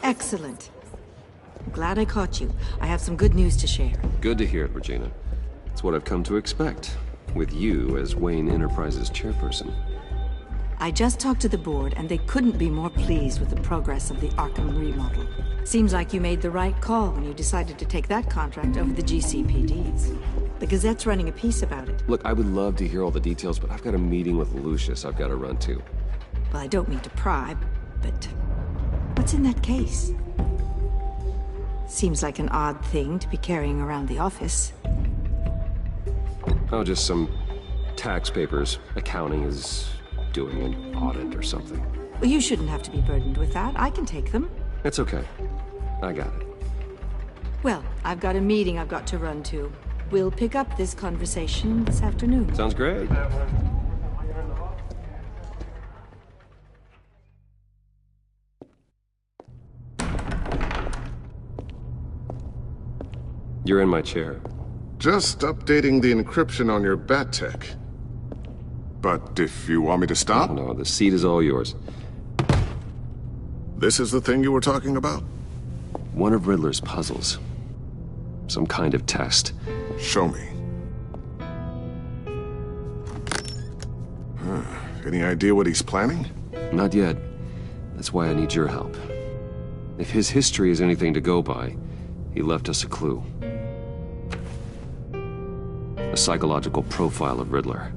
Excellent. Glad I caught you. I have some good news to share. Good to hear it, Regina. It's what I've come to expect, with you as Wayne Enterprises chairperson. I just talked to the board, and they couldn't be more pleased with the progress of the Arkham remodel. Seems like you made the right call when you decided to take that contract over the GCPD's. The Gazette's running a piece about it. Look, I would love to hear all the details, but I've got a meeting with Lucius I've got to run to. Well, I don't mean to pry, but what's in that case? Seems like an odd thing to be carrying around the office. Oh, just some tax papers. Accounting is doing an audit or something. Well, you shouldn't have to be burdened with that. I can take them. It's okay. I got it. Well, I've got a meeting I've got to run to. We'll pick up this conversation this afternoon. Sounds great. You're in my chair. Just updating the encryption on your Bat-Tech. But if you want me to stop... No, the seat is all yours. This is the thing you were talking about? One of Riddler's puzzles. Some kind of test. Show me. Any idea what he's planning? Not yet. That's why I need your help. If his history is anything to go by, he left us a clue. A psychological profile of Riddler.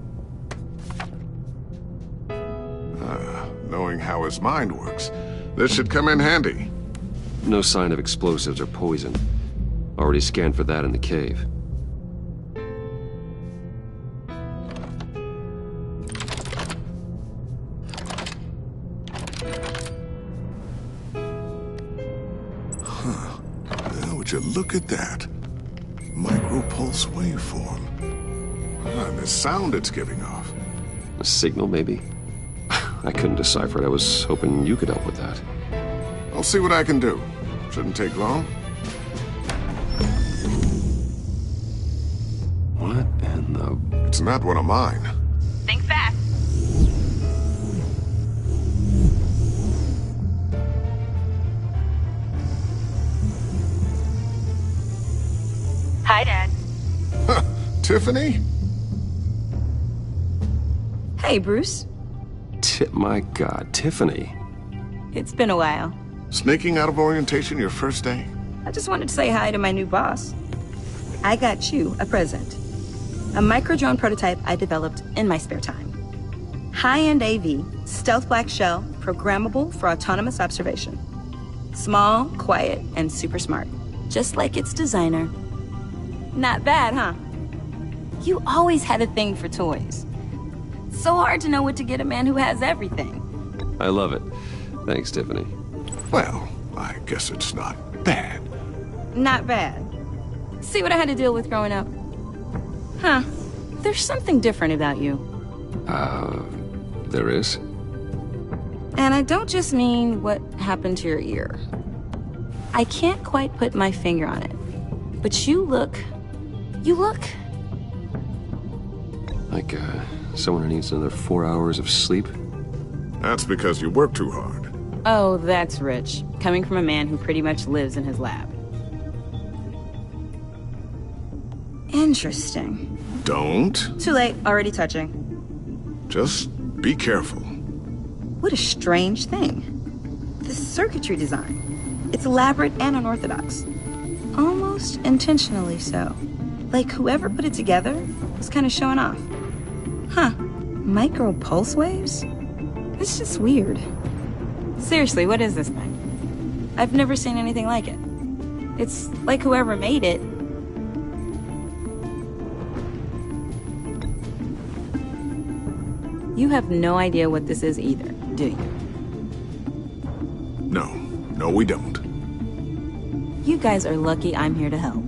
Knowing how his mind works, this should come in handy. No sign of explosives or poison. Already scanned for that in the cave. Would you look at that? Micropulse waveform. And the sound it's giving off. A signal, maybe? I couldn't decipher it. I was hoping you could help with that. I'll see what I can do. Shouldn't take long. What in the... It's not one of mine. Think fast. Hi, Dad. Tiffany? Hey, Bruce. My God, Tiffany. It's been a while. Sneaking out of orientation your first day? I just wanted to say hi to my new boss. I got you a present. A micro-drone prototype I developed in my spare time. High-end AV, stealth black shell, programmable for autonomous observation. Small, quiet, and super smart. Just like its designer. Not bad, huh? You always had a thing for toys. So hard to know what to get a man who has everything. I love it. Thanks, Tiffany. Well, I guess it's not bad. Not bad. See what I had to deal with growing up? Huh. There's something different about you. There is? And I don't just mean what happened to your ear. I can't quite put my finger on it. But you look... Like, someone who needs another 4 hours of sleep? That's because you work too hard. Oh, that's rich. Coming from a man who pretty much lives in his lab. Interesting. Don't. Too late, already touching. Just be careful. What a strange thing. The circuitry design. It's elaborate and unorthodox. Almost intentionally so. Like whoever put it together was kind of showing off. Huh. Micro pulse waves? It's just weird. Seriously, what is this thing? I've never seen anything like it. It's like whoever made it. You have no idea what this is either, do you? No, we don't. You guys are lucky I'm here to help.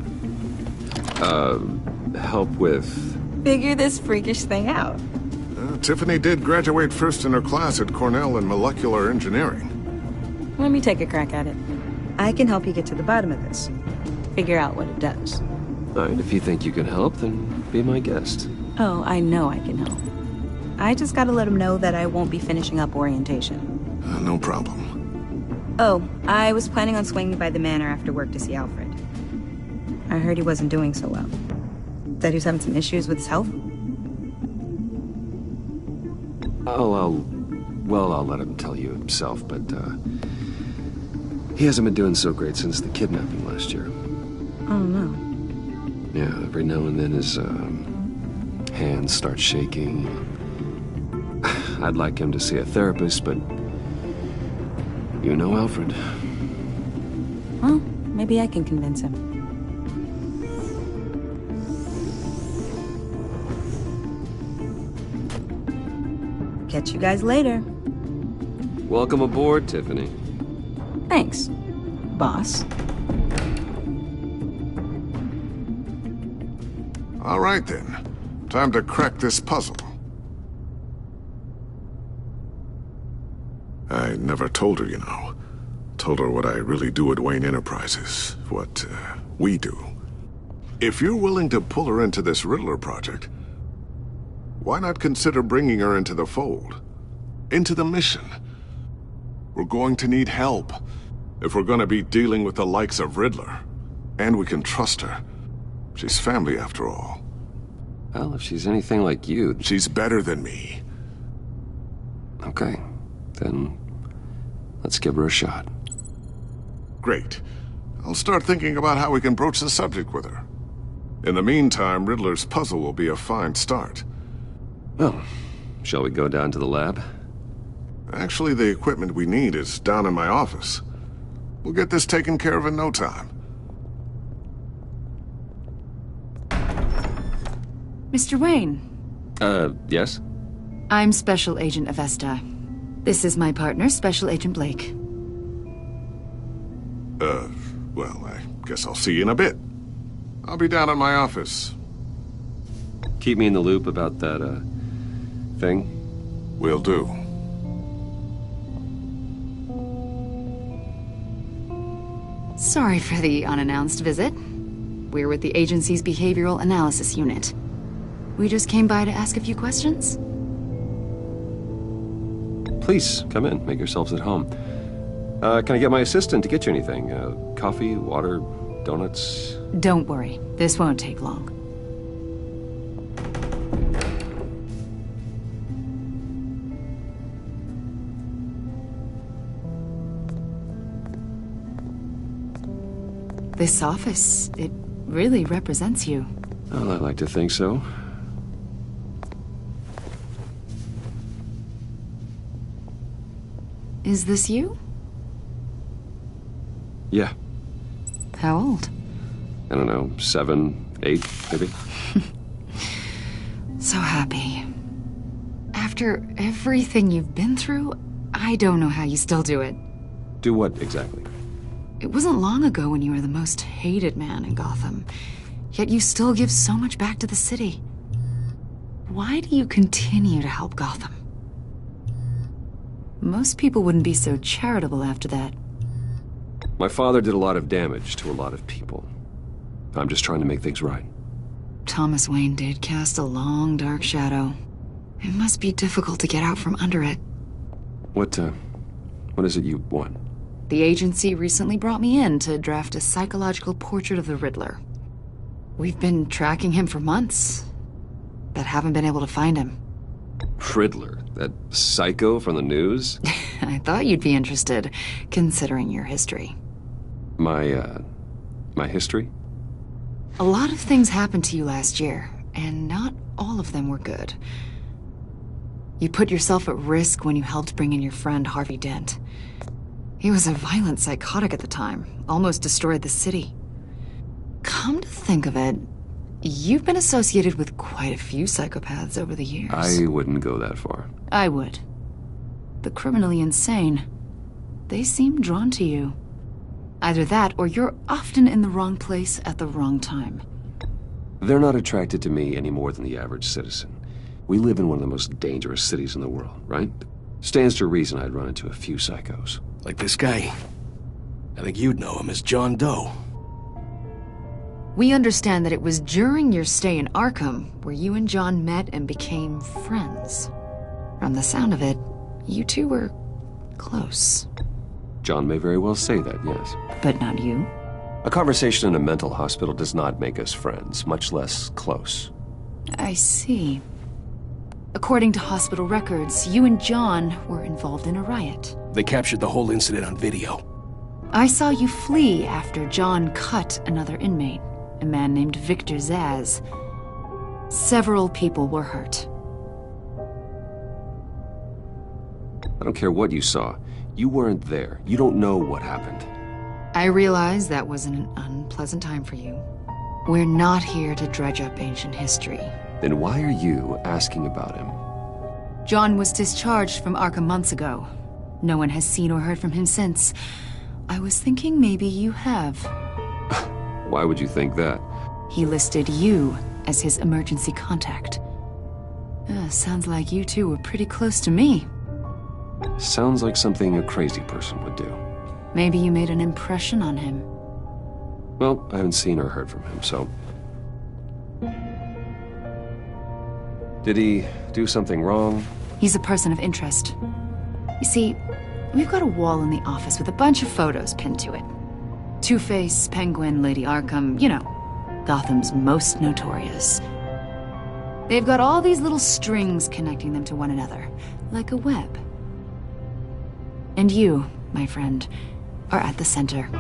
Help with... Figure this freakish thing out. Tiffany did graduate first in her class at Cornell in molecular engineering. Let me take a crack at it. I can help you get to the bottom of this. Figure out what it does. All right, if you think you can help, then be my guest. Oh, I know I can help. I just gotta let him know that I won't be finishing up orientation. No problem. Oh, I was planning on swinging by the manor after work to see Alfred. I heard he wasn't doing so well. That he was having some issues with his health? I'll let him tell you himself, but, he hasn't been doing so great since the kidnapping last year. Oh, no. Yeah, every now and then his, hands start shaking. I'd like him to see a therapist, but you know Alfred. Well, maybe I can convince him. Catch you guys later. Welcome aboard, Tiffany. Thanks, boss. All right, then. Time to crack this puzzle. I never told her, you know. Told her what I really do at Wayne Enterprises. What, we do. If you're willing to pull her into this Riddler project, why not consider bringing her into the fold? Into the mission? We're going to need help if we're going to be dealing with the likes of Riddler. And we can trust her. She's family, after all. Well, if she's anything like you... She's better than me. Okay, then let's give her a shot. Great. I'll start thinking about how we can broach the subject with her. In the meantime, Riddler's puzzle will be a fine start. Well, shall we go down to the lab? Actually, the equipment we need is down in my office. We'll get this taken care of in no time. Mr. Wayne. Yes? I'm Special Agent Avesta. This is my partner, Special Agent Blake. Well, I guess I'll see you in a bit. I'll be down in my office. Keep me in the loop about that, thing? Will do. Sorry for the unannounced visit. We're with the agency's Behavioral Analysis Unit. We just came by to ask a few questions. Please, come in. Make yourselves at home. Can I get my assistant to get you anything? Coffee, water, donuts? Don't worry, this won't take long. This office, it really represents you. Well, I'd like to think so. Is this you? Yeah. How old? I don't know, 7, 8, maybe? So happy. After everything you've been through, I don't know how you still do it. Do what, exactly? It wasn't long ago when you were the most hated man in Gotham, yet you still give so much back to the city. Why do you continue to help Gotham? Most people wouldn't be so charitable after that. My father did a lot of damage to a lot of people. I'm just trying to make things right. Thomas Wayne did cast a long, dark shadow. It must be difficult to get out from under it. What is it you want? The agency recently brought me in to draft a psychological portrait of the Riddler. We've been tracking him for months, but haven't been able to find him. Riddler? That psycho from the news? I thought you'd be interested, considering your history. My history? A lot of things happened to you last year, and not all of them were good. You put yourself at risk when you helped bring in your friend Harvey Dent. He was a violent psychotic at the time, almost destroyed the city. Come to think of it, you've been associated with quite a few psychopaths over the years. I wouldn't go that far. I would. The criminally insane. They seem drawn to you. Either that, or you're often in the wrong place at the wrong time. They're not attracted to me any more than the average citizen. We live in one of the most dangerous cities in the world, right? Stands to reason I'd run into a few psychos. Like this guy. I think you'd know him as John Doe. We understand that it was during your stay in Arkham where you and John met and became friends. From the sound of it, you two were close. John may very well say that, yes. But not you. A conversation in a mental hospital does not make us friends, much less close. I see. According to hospital records, you and John were involved in a riot. They captured the whole incident on video. I saw you flee after John cut another inmate, a man named Victor Zsasz. Several people were hurt. I don't care what you saw. You weren't there. You don't know what happened. I realize that was an unpleasant time for you. We're not here to dredge up ancient history. Then why are you asking about him? John was discharged from Arkham months ago. No one has seen or heard from him since. I was thinking maybe you have. Why would you think that? He listed you as his emergency contact. Sounds like you two were pretty close to me. Sounds like something a crazy person would do. Maybe you made an impression on him. Well, I haven't seen or heard from him, so... Did he do something wrong? He's a person of interest. You see, we've got a wall in the office with a bunch of photos pinned to it. Two-Face, Penguin, Lady Arkham, you know, Gotham's most notorious. They've got all these little strings connecting them to one another, like a web. And you, my friend, are at the center.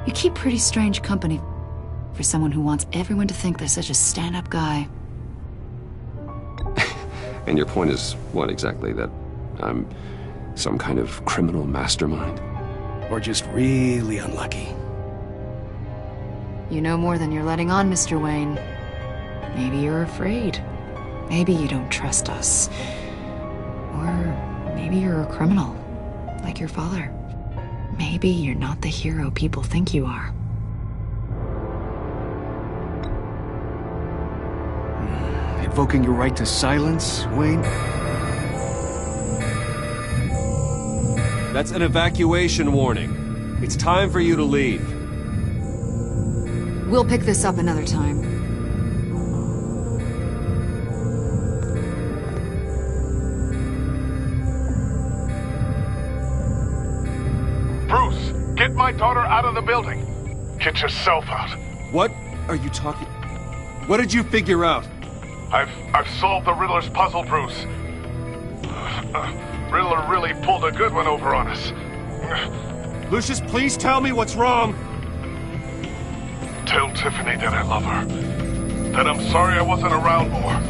You keep pretty strange company for someone who wants everyone to think they're such a stand-up guy. And your point is what exactly? That I'm some kind of criminal mastermind? Or just really unlucky. You know more than you're letting on, Mr. Wayne. Maybe you're afraid. Maybe you don't trust us. Or maybe you're a criminal, like your father. Maybe you're not the hero people think you are. Invoking your right to silence, Wayne? That's an evacuation warning. It's time for you to leave. We'll pick this up another time. Bruce, get my daughter out of the building. Get yourself out. What are you talking... What did you figure out? I've solved the Riddler's puzzle, Bruce. Riddler really pulled a good one over on us. Lucius, please tell me what's wrong. Tell Tiffany that I love her. That I'm sorry I wasn't around more.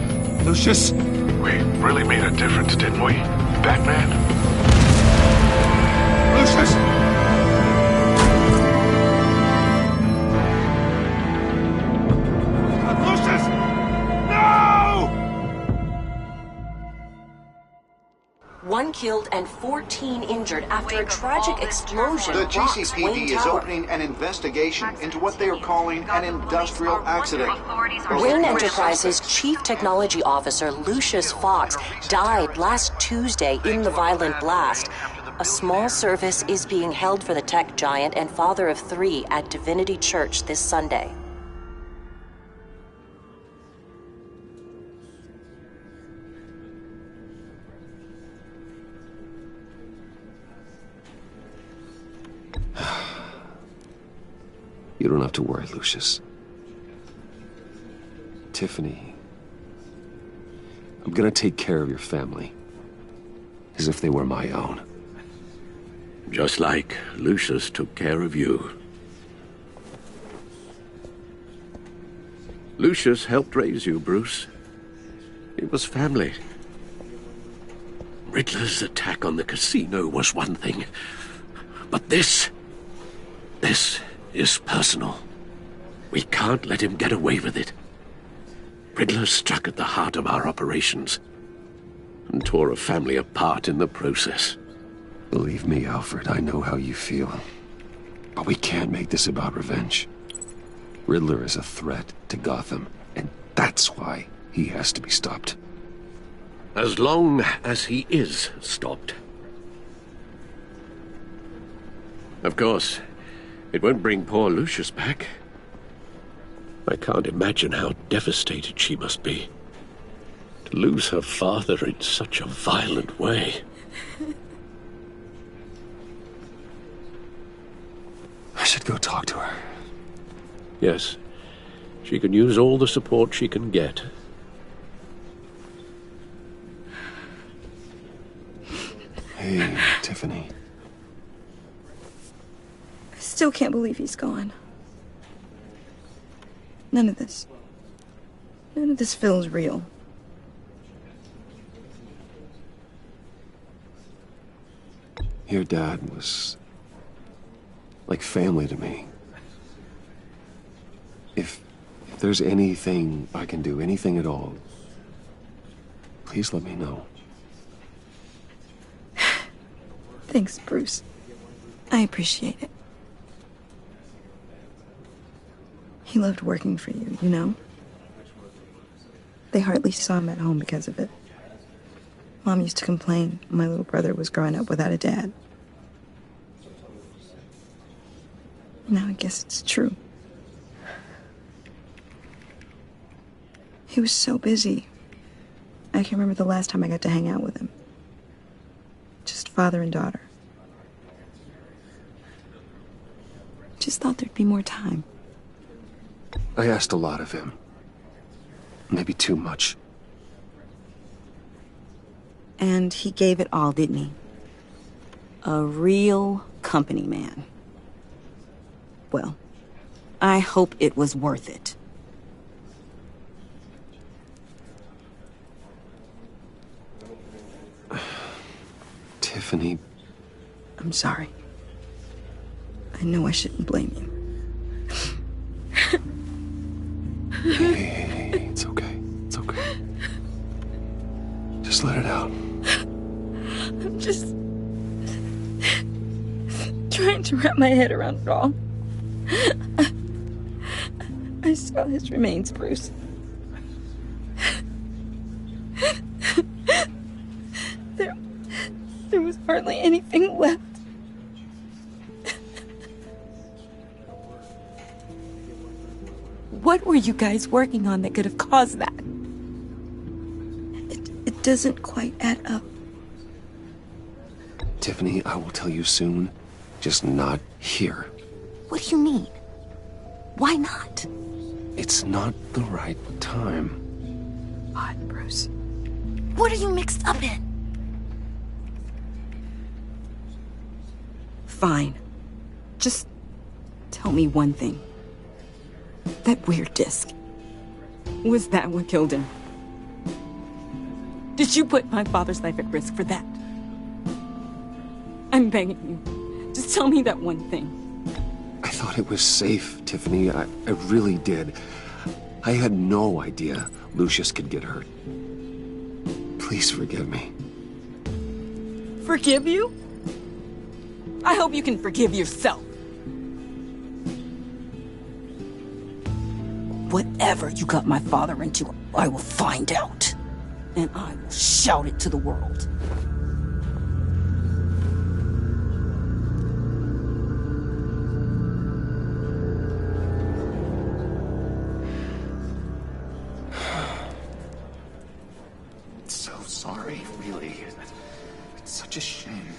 Lucius? We really made a difference, didn't we, Batman? Lucius! Lucius! No! 1 killed and 14 injured after a tragic explosion. The rocks GCPD Wayne is Tower. opening an investigation into what they are calling an industrial accident. Wayne Enterprises Chief Technology Officer Lucius Fox died last Tuesday in the violent blast. A small service is being held for the tech giant and father of 3 at Divinity Church this Sunday. You don't have to worry, Lucius. Tiffany, I'm gonna take care of your family. As if they were my own. Just like Lucius took care of you. Lucius helped raise you, Bruce. It was family. Riddler's attack on the casino was one thing. But this is personal. We can't let him get away with it. Riddler struck at the heart of our operations and tore a family apart in the process. Believe me, Alfred, I know how you feel. But we can't make this about revenge. Riddler is a threat to Gotham, and that's why he has to be stopped. As long as he is stopped. Of course, it won't bring poor Lucius back. I can't imagine how devastated she must be. To lose her father in such a violent way. should go talk to her. Yes. She can use all the support she can get. Hey, Tiffany. I still can't believe he's gone. None of this feels real. Your dad was like family to me. If there's anything I can do, anything at all, please let me know. Thanks, Bruce. I appreciate it. He loved working for you, you know? They hardly saw him at home because of it. Mom used to complain my little brother was growing up without a dad. Now I guess it's true. He was so busy. I can remember the last time I got to hang out with him. Just father and daughter. Just thought there'd be more time. I asked a lot of him. Maybe too much. And he gave it all, didn't he? A real company man. Well, I hope it was worth it. Tiffany. I'm sorry. I know I shouldn't blame you. Hey, it's okay. It's okay. Just let it out. I'm just trying to wrap my head around it all. I saw his remains, Bruce. There was hardly anything left. What were you guys working on that could have caused that? It doesn't quite add up. Tiffany, I will tell you soon. Just not here. What do you mean? Why not? It's not the right time. Odd, Bruce. What are you mixed up in? Fine. Just tell me one thing. That weird disc. Was that what killed him? Did you put my father's life at risk for that? I'm begging you. Just tell me that one thing. I thought it was safe, Tiffany. I really did. I had no idea Lucius could get hurt. Please forgive me. Forgive you? I hope you can forgive yourself. Whatever you got my father into, I will find out. And I will shout it to the world. So sorry, really. It's such a shame.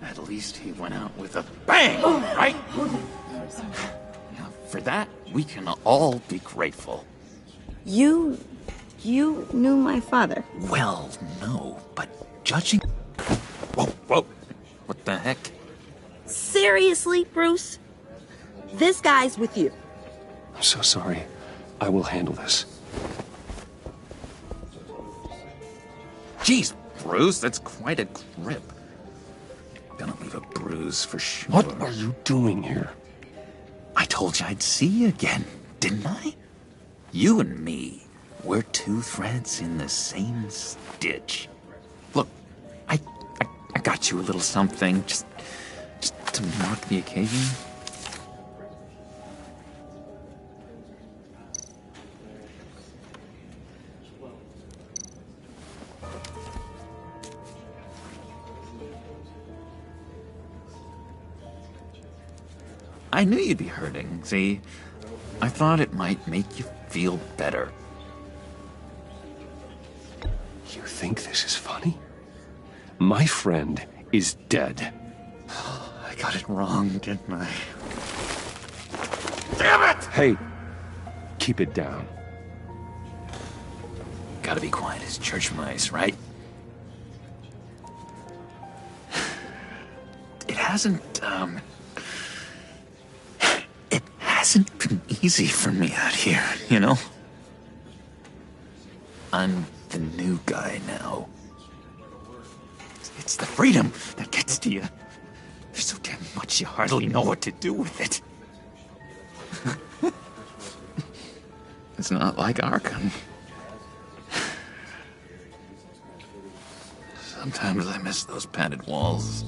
At least he went out with a bang, right? Now, for that, we can all be grateful. You knew my father? Well, no, but judging... Whoa. What the heck? Seriously, Bruce? This guy's with you. I'm so sorry. I will handle this. Jeez, Bruce, that's quite a grip. Gonna leave a bruise for sure. What are you doing here? I told you I'd see you again, didn't I? You and me, we're two threads in the same stitch. Look, I got you a little something, just to mark the occasion. I knew you'd be hurting, see? I thought it might make you feel better. You think this is funny? My friend is dead. I got it wrong, didn't I? damn it! Hey, keep it down. Gotta be quiet as church mice, right? It hasn't been easy for me out here, you know? I'm the new guy now. It's the freedom that gets to you. There's so damn much you hardly know what to do with it. It's not like Arkham. Sometimes I miss those padded walls.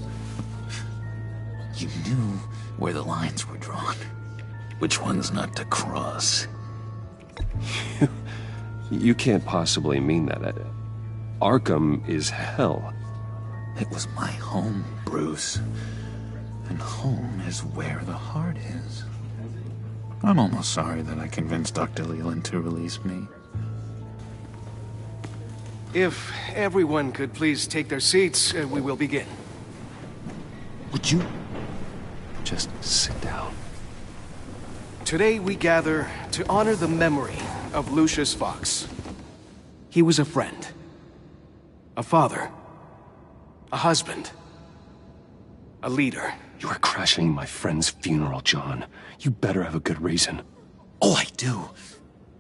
You knew where the lines were drawn. Which ones not to cross. You can't possibly mean that. Arkham is hell. It was my home, Bruce. And home is where the heart is. I'm almost sorry that I convinced Dr. Leland to release me. If everyone could please take their seats, we will begin. Would you just sit down? Today we gather to honor the memory of Lucius Fox. He was a friend, a father, a husband, a leader. You are crashing my friend's funeral, John. You better have a good reason. Oh, I do.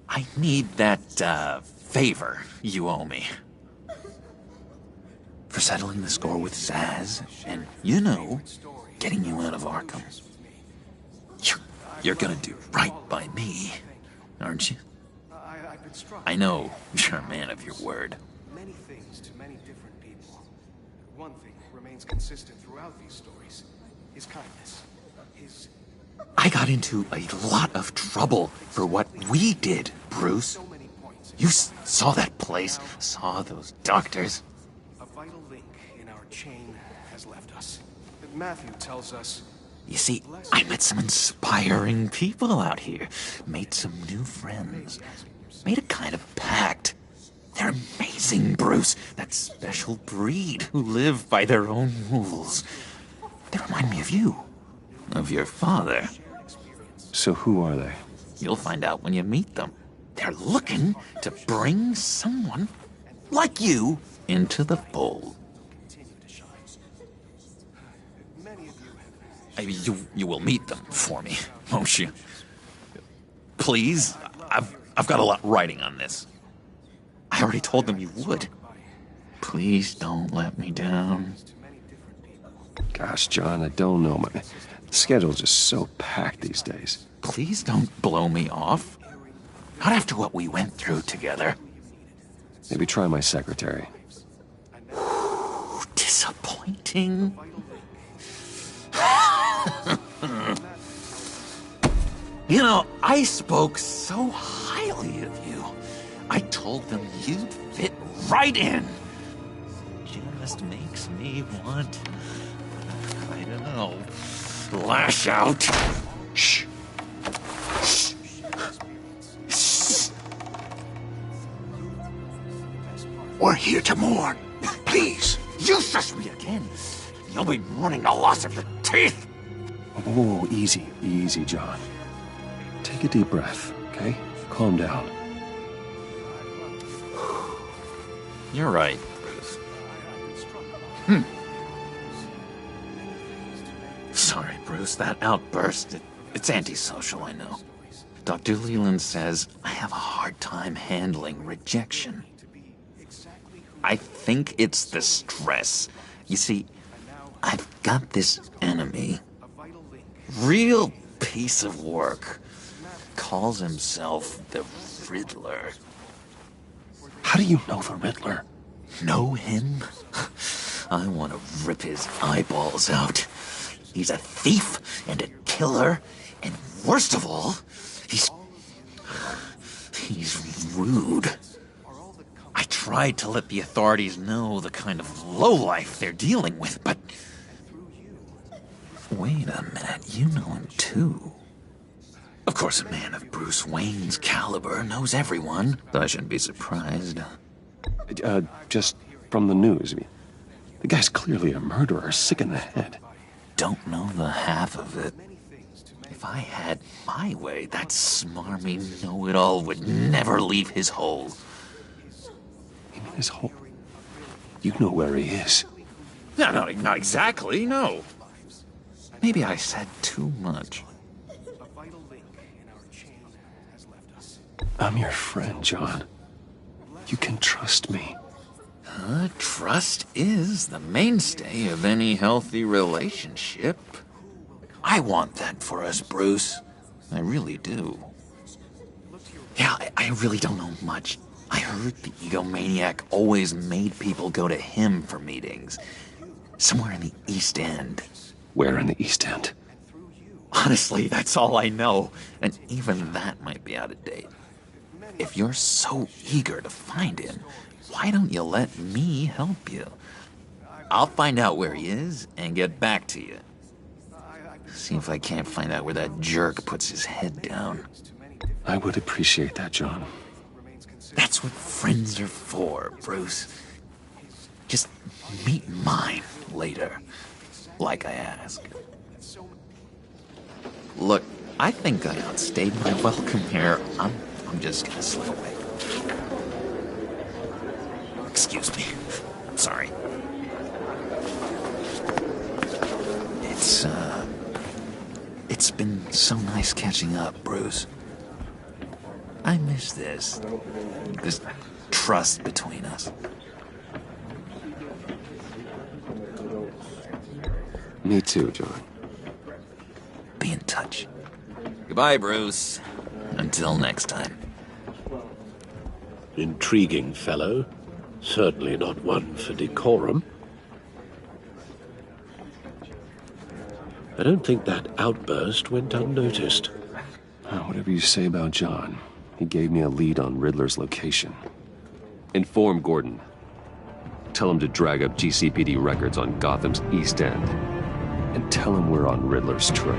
I need that, favor you owe me. For settling the score with Zsasz, and, you know, getting you out of Arkham. You're gonna do right by me, aren't you? I know you're a man of your word. Many things to many different people. One thing remains consistent throughout these stories. His kindness. I got into a lot of trouble for what we did, Bruce. You saw that place, saw those doctors. A vital link in our chain has left us. Matthew tells us... You see, I met some inspiring people out here. Made some new friends. Made a kind of pact. They're amazing, Bruce. That special breed who live by their own rules. They remind me of you. Of your father. So who are they? You'll find out when you meet them. They're looking to bring someone like you into the fold. You will meet them for me, won't you? Please, I've got a lot riding on this. I already told them you would. Please don't let me down. Gosh, John, I don't know. My schedule's just so packed these days. Please don't blow me off. Not after what we went through together. Maybe try my secretary. Disappointing. You know, I spoke so highly of you. I told them you'd fit right in. Just makes me want, I don't know, lash out. Shh. Shh. Shh. We're here to mourn. Please, you shush me again. You'll be mourning the loss of your teeth. Oh, easy, easy, John. Take a deep breath, okay? Calm down. You're right, Bruce. Sorry, Bruce, that outburst, it's antisocial, I know. Dr. Leland says I have a hard time handling rejection. I think it's the stress. You see, I've got this enemy. Real piece of work. Calls himself the Riddler. How do you know the Riddler? Know him? I want to rip his eyeballs out. He's a thief and a killer, and worst of all, he's rude. I tried to let the authorities know the kind of lowlife they're dealing with, but... Wait a minute, you know him too. Of course, a man of Bruce Wayne's caliber knows everyone, so I shouldn't be surprised. Just from the news. I mean, the guy's clearly a murderer, sick in the head. Don't know the half of it. If I had my way, that smarmy know-it-all would never leave his hole. You mean his hole? You know where he is. No, not exactly, no. Maybe I said too much. I'm your friend, John. You can trust me. Trust is the mainstay of any healthy relationship. I want that for us, Bruce. I really do. Yeah, I really don't know much. I heard the egomaniac always made people go to him for meetings. Somewhere in the East End. Where in the East End? Honestly, that's all I know. And even that might be out of date. If you're so eager to find him, why don't you let me help you? I'll find out where he is and get back to you. See if I can't find out where that jerk puts his head down. I would appreciate that, John. That's what friends are for, Bruce. Just meet mine later, like I asked. Look, I think I outstayed my welcome here. I'm just gonna slip away. Excuse me. I'm sorry. It's been so nice catching up, Bruce. I miss this trust between us. Me too, John. Be in touch. Goodbye, Bruce. Until next time. Intriguing fellow. Certainly not one for decorum. I don't think that outburst went unnoticed. Whatever you say about John, he gave me a lead on Riddler's location. Inform Gordon. Tell him to drag up GCPD records on Gotham's East End. And tell him we're on Riddler's trail.